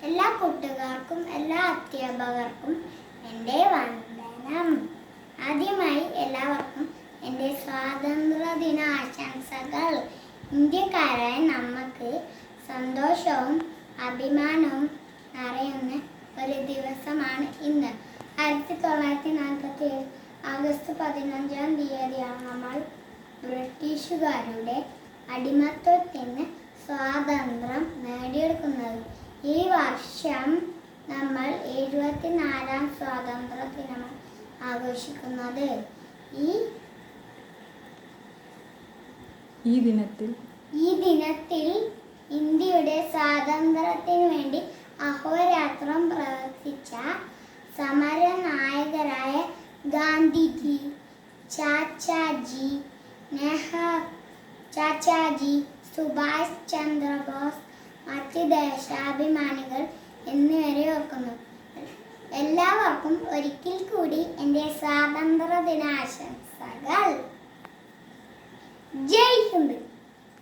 എല്ലാ കൂട്ടുകാർക്കും എല്ലാ അധ്യാപകർക്കും എൻ്റെ വന്ദനം. ആദ്യമായി എല്ലാവർക്കും എൻ്റെ സ്വാതന്ത്ര്യദിന ആശംസകൾ. ഇന്ത്യക്കാരായ നമുക്ക് സന്തോഷവും അഭിമാനവും നിറയുന്ന ഒരു ദിവസമാണ് ഇന്ന്. 1947 ആഗസ്റ്റ് 15-ാം തീയതിയാണ് നമ്മൾ ബ്രിട്ടീഷുകാരുടെ അടിമത്തത്തിന് സ്വാതന്ത്ര്യം നേടിയെടുക്കുന്നത്. ഈ വർഷം നമ്മൾ 74-ാം സ്വാതന്ത്ര്യ ദിനമാണ് ആഘോഷിക്കുന്നത്. ഈ ദിനത്തിൽ ഇന്ത്യയുടെ സ്വാതന്ത്ര്യത്തിന് വേണ്ടി അഹോരാത്രം പ്രവർത്തിച്ച സമര നായകരായ ഗാന്ധിജി, ചാച്ചാജി, സുഭാഷ് ചന്ദ്രബോസ്, മറ്റ് ദേശാഭിമാനികൾ എന്നിവരെ ഓർക്കുന്നു. എല്ലാവർക്കും ഒരിക്കൽ കൂടി എൻ്റെ സ്വാതന്ത്ര്യ ദിനാശംസകൾ. ജയ്